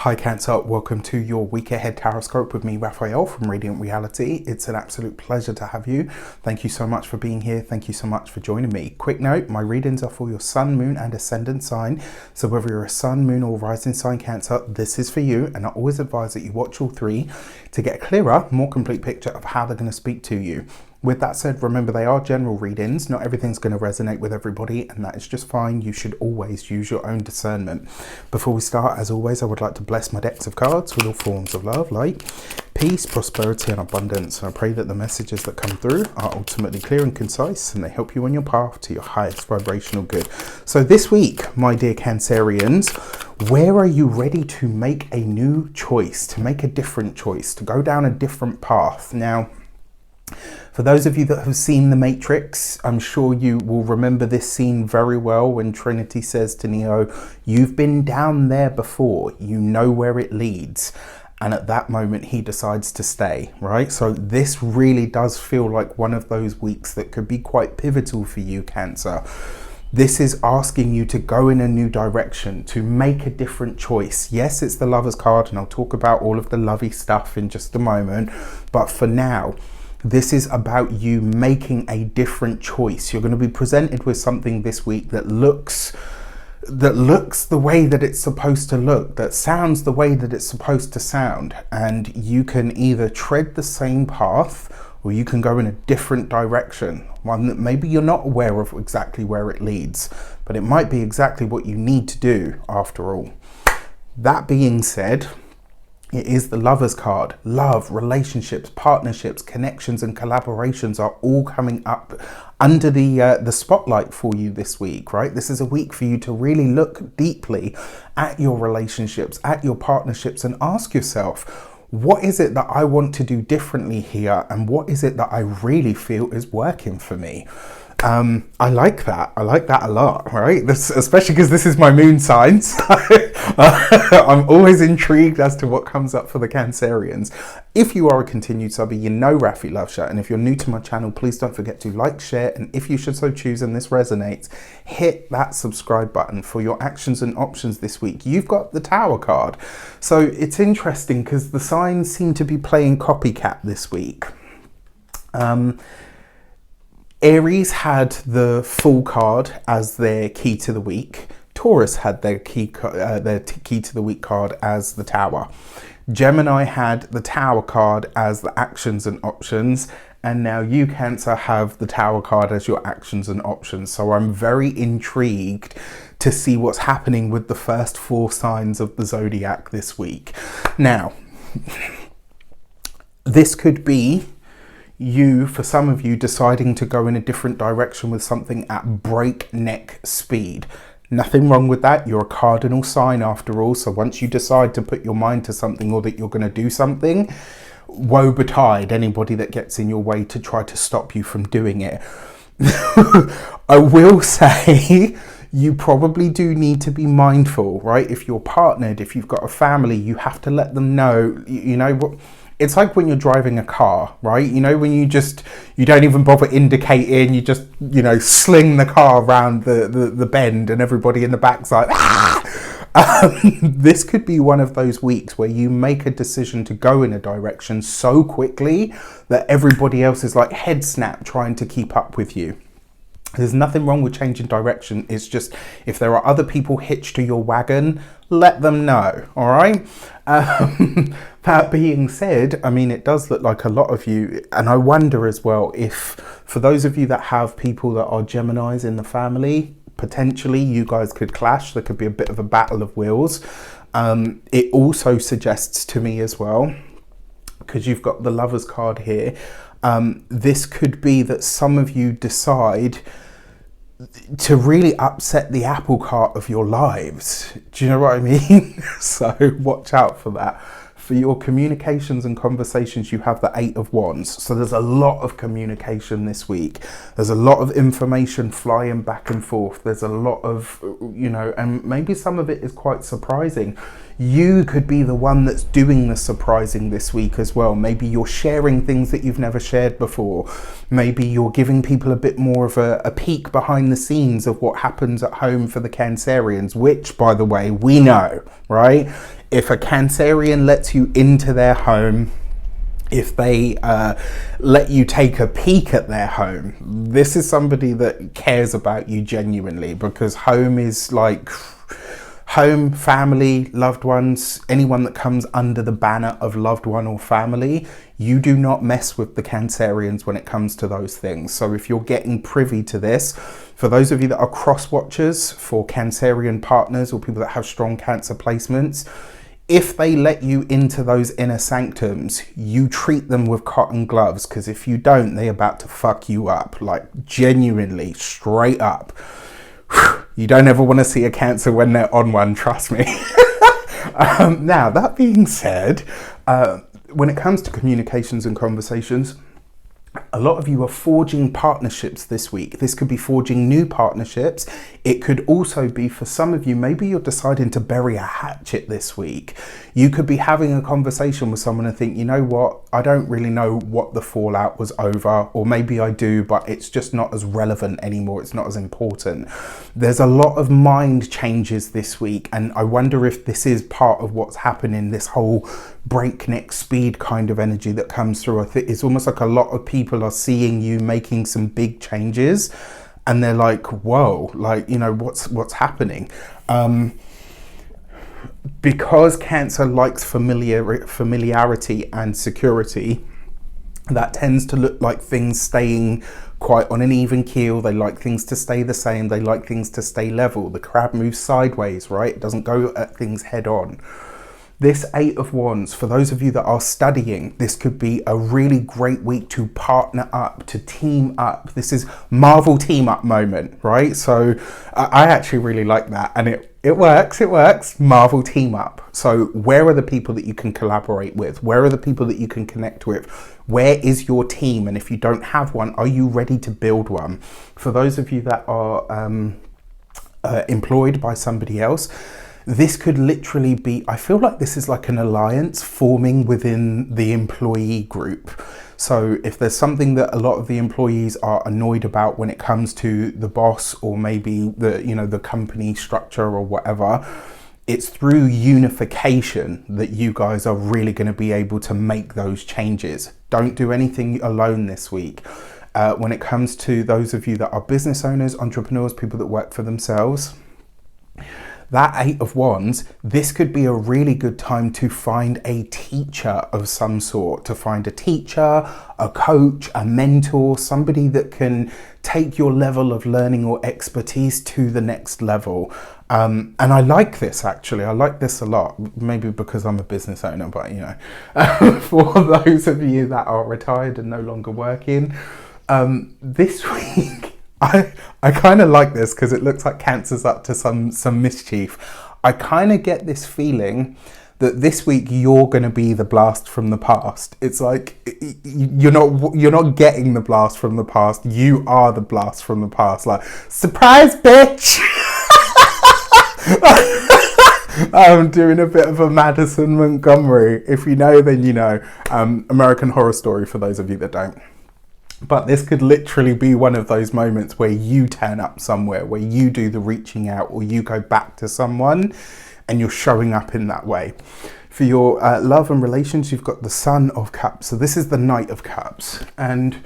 Hi Cancer, welcome to your week ahead tarot with me, Raphael from Radiant Reality. It's an absolute pleasure to have you. Thank you so much for being here. Thank you so much for joining me. Quick note, my readings are for your sun, moon and ascendant sign. So whether you're a sun, moon or rising sign Cancer, this is for you. And I always advise that you watch all three to get a clearer, more complete picture of how they're going to speak to you. With that said, remember they are general readings. Not everything's going to resonate with everybody, and that is just fine. You should always use your own discernment. Before we start, as always, I would like to bless my decks of cards with all forms of love, like peace, prosperity and abundance. And I pray that the messages that come through are ultimately clear and concise, and they help you on your path to your highest vibrational good. So this week, my dear Cancerians, where are you ready to make a new choice, to make a different choice, to go down a different path? Now, for those of you that have seen The Matrix, I'm sure you will remember this scene very well when Trinity says to Neo, "You've been down there before, you know where it leads." And at that moment, he decides to stay, right? So this really does feel like one of those weeks that could be quite pivotal for you, Cancer. This is asking you to go in a new direction, to make a different choice. Yes, it's the Lover's card, and I'll talk about all of the lovey stuff in just a moment. But for now, this is about you making a different choice. You're going to be presented with something this week that looks the way that it's supposed to look, that sounds the way that it's supposed to sound. And you can either tread the same path or you can go in a different direction. One that maybe you're not aware of exactly where it leads, but it might be exactly what you need to do after all. That being said, it is the Lover's card. Love, relationships, partnerships, connections and collaborations are all coming up under the spotlight for you this week, right? This is a week for you to really look deeply at your relationships, at your partnerships, and ask yourself, what is it that I want to do differently here? And what is it that I really feel is working for me? I like that. I like that a lot, right? Especially because this is my moon sign. So I'm always intrigued as to what comes up for the Cancerians. If you are a continued subby, you know Raffi loves you. And if you're new to my channel, please don't forget to like, share, and if you should so choose and this resonates, hit that subscribe button for your actions and options this week. You've got the Tower card. So it's interesting because the signs seem to be playing copycat this week. Aries had the Fool card as their key to the week. Taurus had their key to the week card as the Tower. Gemini had the Tower card as the actions and options. And now you, Cancer, have the Tower card as your actions and options. So I'm very intrigued to see what's happening with the first 4 signs of the zodiac this week. Now, this could be you, for some of you, deciding to go in a different direction with something at breakneck speed. Nothing wrong with that. You're a cardinal sign after all. So once you decide to put your mind to something or that you're going to do something, woe betide anybody that gets in your way to try to stop you from doing it. I will say you probably do need to be mindful, right? If you're partnered, if you've got a family, you have to let them know, you know what? It's like when you're driving a car, right? You know, when you don't even bother indicating, you just, you know, sling the car around the bend and everybody in the back's like, ah! This could be one of those weeks where you make a decision to go in a direction so quickly that everybody else is like head snap trying to keep up with you. There's nothing wrong with changing direction. It's just, if there are other people hitched to your wagon, let them know, all right? That being said, I mean, it does look like a lot of you, and I wonder as well if, for those of you that have people that are Geminis in the family, potentially you guys could clash. There could be a bit of a battle of wills. It also suggests to me as well, because you've got the Lover's card here, this could be that some of you decide to really upset the apple cart of your lives. Do you know what I mean? So watch out for that. For your communications and conversations, you have the 8 of Wands. So there's a lot of communication this week. There's a lot of information flying back and forth. There's a lot of, you know, and maybe some of it is quite surprising. You could be the one that's doing the surprising this week as well. Maybe you're sharing things that you've never shared before. Maybe you're giving people a bit more of a peek behind the scenes of what happens at home for the Cancerians, which, by the way, we know, right? If a Cancerian lets you into their home, if they let you take a peek at their home, this is somebody that cares about you genuinely, because home is like home, family, loved ones, anyone that comes under the banner of loved one or family. You do not mess with the Cancerians when it comes to those things. So if you're getting privy to this, for those of you that are cross watchers for Cancerian partners or people that have strong Cancer placements, if they let you into those inner sanctums, you treat them with cotton gloves, because if you don't, they're about to fuck you up, like genuinely, straight up. You don't ever want to see a Cancer when they're on one, trust me. Now, that being said, when it comes to communications and conversations, a lot of you are forging partnerships this week. This could be forging new partnerships. It could also be, for some of you, maybe you're deciding to bury a hatchet this week. You could be having a conversation with someone and think, you know what, I don't really know what the fallout was over, or maybe I do, but it's just not as relevant anymore. It's not as important. There's a lot of mind changes this week, and I wonder if this is part of what's happening, this whole breakneck speed kind of energy that comes through. I think it's almost like a lot of people are seeing you making some big changes, and they're like, whoa, like, you know, what's happening? Because Cancer likes familiarity and security, that tends to look like things staying quite on an even keel. They like things to stay the same. They like things to stay level. The crab moves sideways, right? It doesn't go at things head on. This Eight of Wands, for those of you that are studying, this could be a really great week to partner up, to team up. This is Marvel team up moment, right? So I actually really like that, and it works, Marvel team up. So where are the people that you can collaborate with? Where are the people that you can connect with? Where is your team? And if you don't have one, are you ready to build one? For those of you that are employed by somebody else, this could literally be, I feel like this is like an alliance forming within the employee group. So if there's something that a lot of the employees are annoyed about when it comes to the boss, or maybe the, you know, the company structure or whatever, it's through unification that you guys are really going to be able to make those changes. Don't do anything alone this week. When it comes to those of you that are business owners, entrepreneurs, people that work for themselves, that Eight of Wands, this could be a really good time to find a teacher of some sort, to find a teacher, a coach, a mentor, somebody that can take your level of learning or expertise to the next level. And I like this, actually. I like this a lot, maybe because I'm a business owner, but you know, for those of you that are retired and no longer working, this week, I kind of like this because it looks like Cancer's up to some mischief. I kind of get this feeling that this week you're going to be the blast from the past. It's like you're not getting the blast from the past. You are the blast from the past. Like, surprise, bitch! I'm doing a bit of a Madison Montgomery. If you know, then you know. American Horror Story for those of you that don't. But this could literally be one of those moments where you turn up somewhere, where you do the reaching out, or you go back to someone and you're showing up in that way. For your love and relations, you've got the Sun of Cups. So this is the Knight of Cups, and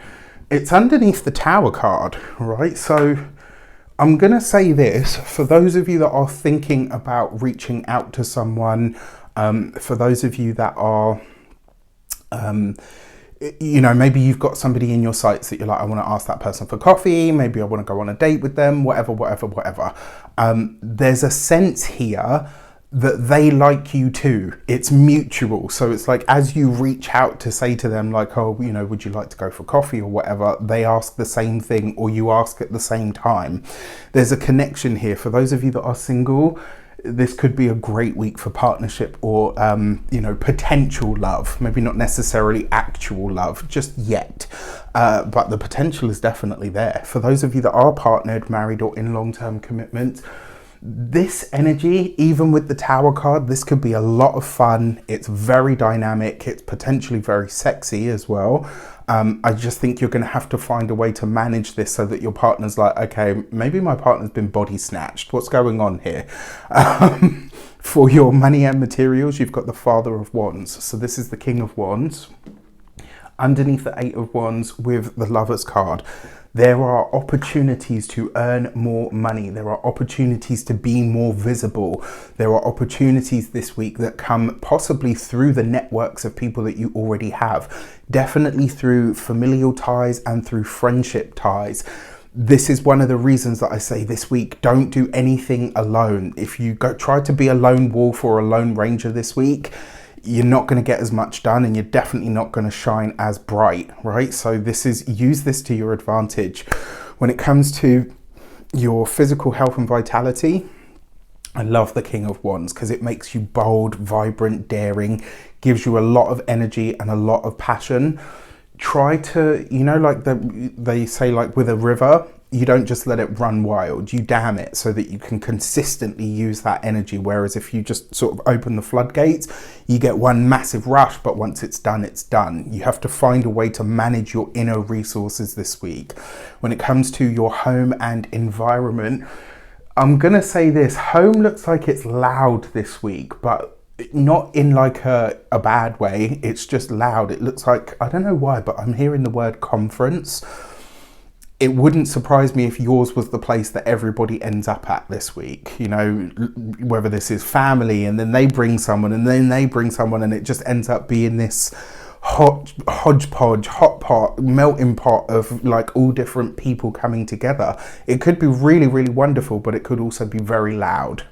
it's underneath the Tower card, right? So I'm going to say this, for those of you that are thinking about reaching out to someone, for those of you that are... you know, maybe you've got somebody in your sights that you're like, I want to ask that person for coffee. Maybe I want to go on a date with them, whatever. There's a sense here that they like you too. It's mutual. So it's like, as you reach out to say to them like, oh, you know, would you like to go for coffee or whatever, they ask the same thing, or you ask at the same time. There's a connection here. For those of you that are single, this could be a great week for partnership or, you know, potential love. Maybe not necessarily actual love just yet, but the potential is definitely there. For those of you that are partnered, married, or in long-term commitment, this energy, even with the Tower card, this could be a lot of fun. It's very dynamic. It's potentially very sexy as well. I just think you're going to have to find a way to manage this so that your partner's like, okay, maybe my partner's been body snatched. What's going on here? For your money and materials, you've got the Father of Wands. So this is the King of Wands. Underneath the Eight of Wands with the Lovers card, there are opportunities to earn more money. There are opportunities to be more visible. There are opportunities this week that come possibly through the networks of people that you already have. Definitely through familial ties and through friendship ties. This is one of the reasons that I say this week, don't do anything alone. If you try to be a lone wolf or a lone ranger this week, you're not going to get as much done, and you're definitely not going to shine as bright, right? So use this to your advantage. When it comes to your physical health and vitality, I love the King of Wands because it makes you bold, vibrant, daring, gives you a lot of energy and a lot of passion. Try to, like they say, like with a river, you don't just let it run wild, you dam it so that you can consistently use that energy. Whereas if you just sort of open the floodgates, you get one massive rush, but once it's done, it's done. You have to find a way to manage your inner resources this week. When it comes to your home and environment, I'm gonna say this, home looks like it's loud this week, but not in like a bad way. It's just loud. It looks like, I don't know why, but I'm hearing the word conference. It wouldn't surprise me if yours was the place that everybody ends up at this week, whether this is family and then they bring someone and then they bring someone, and it just ends up being this hodgepodge, hot pot, melting pot of like all different people coming together. It could be really, really wonderful, but it could also be very loud.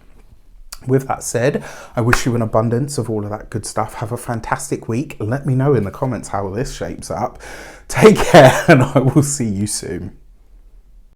With that said, I wish you an abundance of all of that good stuff. Have a fantastic week. Let me know in the comments how this shapes up. Take care, and I will see you soon.